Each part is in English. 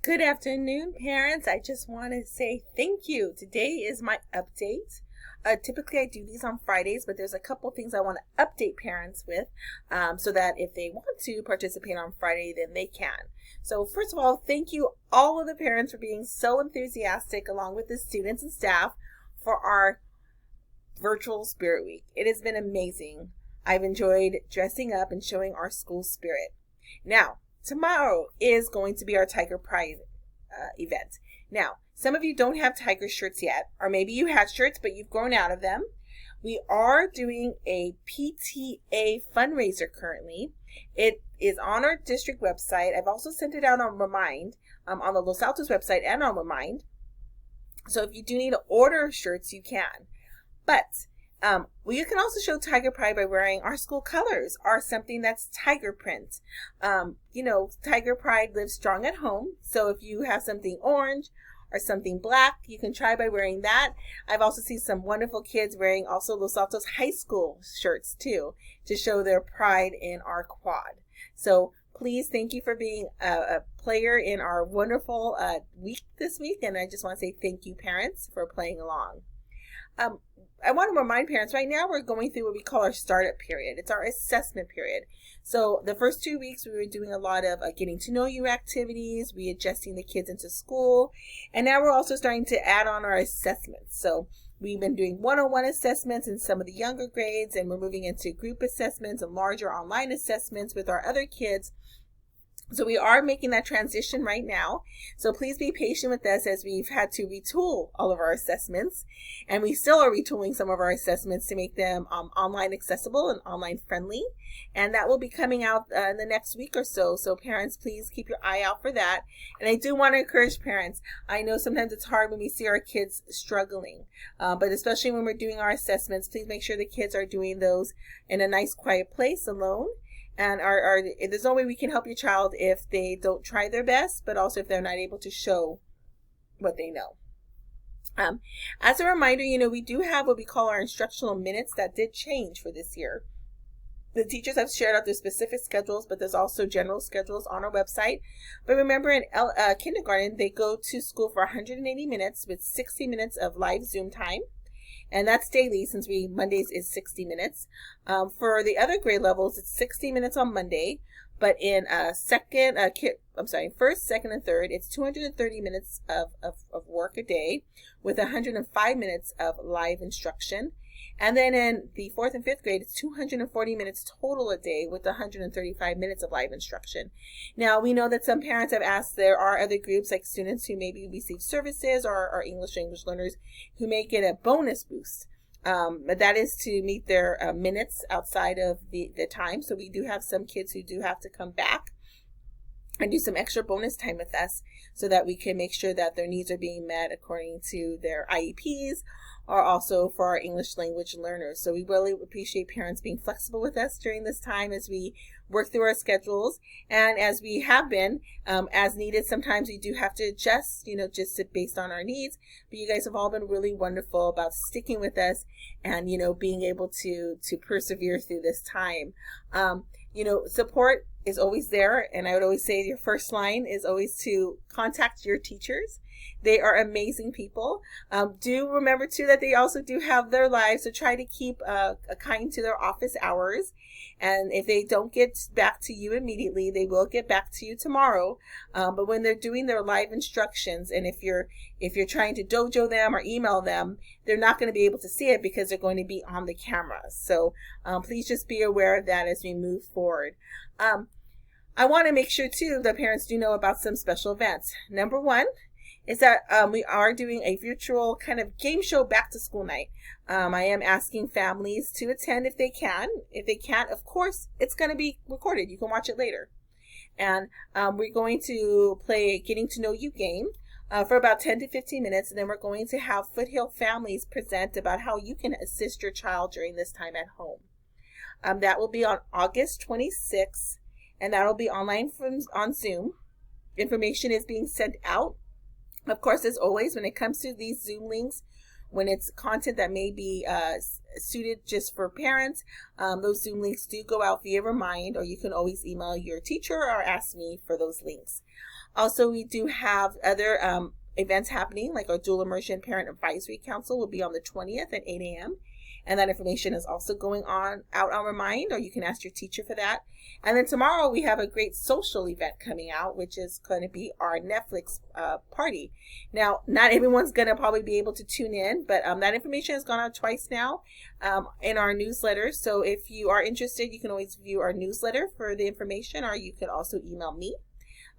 Good afternoon, parents. I just want to say thank you. Today is my update. Typically, I do these on Fridays, but there's a couple things I want to update parents with so that if they want to participate on Friday, then they can. So first of all, thank you all of the parents for being so enthusiastic along with the students and staff for our virtual Spirit Week. It has been amazing. I've enjoyed dressing up and showing our school spirit. Now, tomorrow is going to be our Tiger Pride event. Now, some of you don't have Tiger shirts yet, or maybe you had shirts, but you've grown out of them. We are doing a PTA fundraiser currently. It is on our district website. I've also sent it out on Remind, on the Los Altos website and on Remind. So if you do need to order shirts, you can. But you can also show Tiger Pride by wearing our school colors or something that's tiger print. Tiger Pride lives strong at home. So if you have something orange or something black, you can try by wearing that. I've also seen some wonderful kids wearing also Los Altos High School shirts too to show their pride in our quad. So please, thank you for being a player in our wonderful week this week. And I just want to say thank you, parents, for playing along. I want to remind parents, right now we're going through what we call our startup period. It's our assessment period. So the first 2 weeks we were doing a lot of getting to know you activities, readjusting the kids into school, and now we're also starting to add on our assessments. So we've been doing one-on-one assessments in some of the younger grades, and we're moving into group assessments and larger online assessments with our other kids. So we are making that transition right now. So please be patient with us as we've had to retool all of our assessments. And we still are retooling some of our assessments to make them online accessible and online friendly. And that will be coming out in the next week or so. So parents, please keep your eye out for that. And I do want to encourage parents. I know sometimes it's hard when we see our kids struggling. But especially when we're doing our assessments, please make sure the kids are doing those in a nice quiet place alone. And there's no way we can help your child if they don't try their best, but also if they're not able to show what they know. As a reminder, we do have what we call our instructional minutes that did change for this year. The teachers have shared out their specific schedules, but there's also general schedules on our website. But remember, in kindergarten, they go to school for 180 minutes with 60 minutes of live Zoom time. And that's daily since Mondays is 60 minutes. For the other grade levels, it's 60 minutes on Monday. But in first, second, and third, it's 230 minutes of work a day with 105 minutes of live instruction. And then in the fourth and fifth grade, it's 240 minutes total a day with 135 minutes of live instruction. Now, we know that some parents have asked, there are other groups like students who maybe receive services or English language learners who may get a bonus boost. But that is to meet their minutes outside of the time. So we do have some kids who do have to come back and do some extra bonus time with us so that we can make sure that their needs are being met according to their IEPs, or also for our English language learners. So we really appreciate parents being flexible with us during this time as we work through our schedules. And as we have been, as needed, sometimes we do have to adjust, just based on our needs. But you guys have all been really wonderful about sticking with us and, being able to persevere through this time. Support is always there. And I would always say your first line is always to contact your teachers. They are amazing people. Do remember, too, that they also do have their lives, so try to keep kind to their office hours. And if they don't get back to you immediately, they will get back to you tomorrow. But when they're doing their live instructions, and if you're trying to dojo them or email them, they're not going to be able to see it because they're going to be on the camera. So please just be aware of that as we move forward. I want to make sure, too, that parents do know about some special events. Number one is that we are doing a virtual kind of game show back to school night. I am asking families to attend if they can. If they can't, of course, it's going to be recorded. You can watch it later. And we're going to play a getting to know you game for about 10 to 15 minutes. And then we're going to have Foothill families present about how you can assist your child during this time at home. That will be on August 26th, and that will be online on Zoom. Information is being sent out. Of course, as always, when it comes to these Zoom links, when it's content that may be suited just for parents, those Zoom links do go out via Remind, or you can always email your teacher or ask me for those links. Also, we do have other events happening, like our Dual Immersion Parent Advisory Council will be on the 20th at 8 a.m. And that information is also going on out on Remind, or you can ask your teacher for that. And then tomorrow we have a great social event coming out, which is going to be our Netflix party. Now, not everyone's going to probably be able to tune in, but that information has gone out twice now in our newsletter. So if you are interested, you can always view our newsletter for the information, or you can also email me.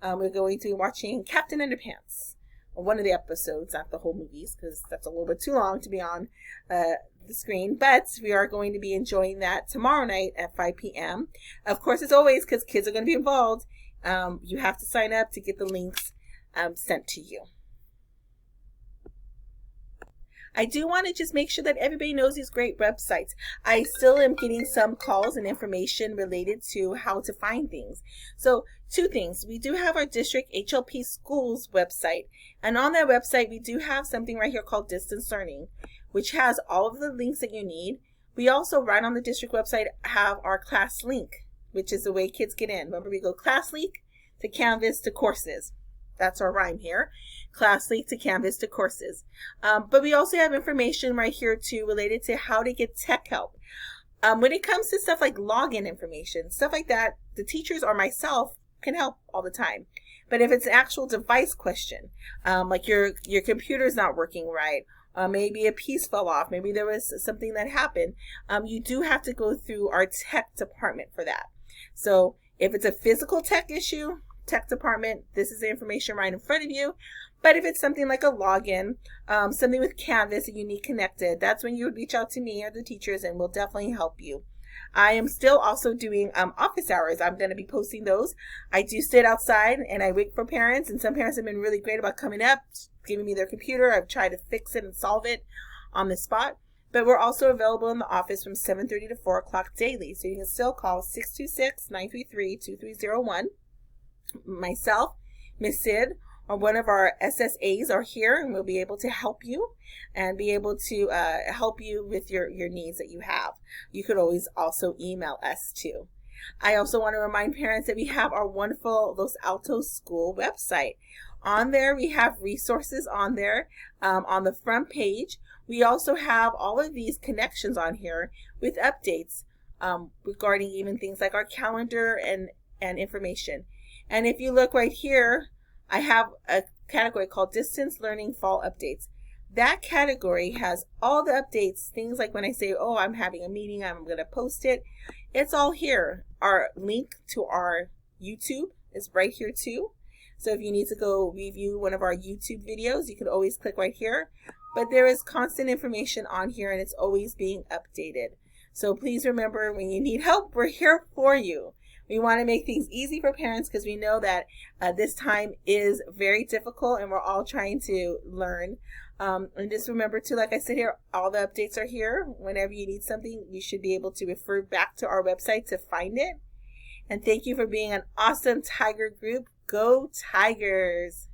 We're going to be watching Captain Underpants, one of the episodes, not the whole movies, because that's a little bit too long to be on the screen, but we are going to be enjoying that tomorrow night at 5 p.m. Of course, as always, because kids are going to be involved, you have to sign up to get the links sent to you. I do want to just make sure that everybody knows these great websites. I still am getting some calls and information related to how to find things. So 2 things. We do have our district HLP schools website. And on that website, we do have something right here called Distance Learning, which has all of the links that you need. We also, right on the district website, have our class link, which is the way kids get in. Remember, we go class link to Canvas to courses. That's our rhyme here. Class link to Canvas to courses. But we also have information right here too related to how to get tech help. When it comes to stuff like login information, stuff like that, the teachers or myself can help all the time. But if it's an actual device question, like your computer's not working right, maybe a piece fell off, maybe there was something that happened, you do have to go through our tech department for that. So if it's a physical tech issue, tech department, this is the information right in front of you. But if it's something like a login, something with Canvas that you need connected, that's when you would reach out to me or the teachers, and we'll definitely help you. I am still also doing office hours. I'm going to be posting those. I do sit outside and I wait for parents, and some parents have been really great about coming up, giving me their computer. I've tried to fix it and solve it on the spot. But we're also available in the office from 7:30 to 4 o'clock daily. So you can still call 626-933-2301. Myself, Miss Sid, or one of our SSAs are here, and we'll be able to help you and be able to help you with your needs that you have. You could always also email us too. I also want to remind parents that we have our wonderful Los Altos School website. On there, we have resources on there on the front page. We also have all of these connections on here with updates regarding even things like our calendar and information. And if you look right here, I have a category called Distance Learning Fall Updates. That category has all the updates, things like when I say, oh, I'm having a meeting, I'm going to post it. It's all here. Our link to our YouTube is right here too. So if you need to go review one of our YouTube videos, you can always click right here. But there is constant information on here, and it's always being updated. So please remember, when you need help, we're here for you. We want to make things easy for parents because we know that this time is very difficult, and we're all trying to learn. And just remember to, like I said here, all the updates are here. Whenever you need something, you should be able to refer back to our website to find it. And thank you for being an awesome Tiger group. Go Tigers!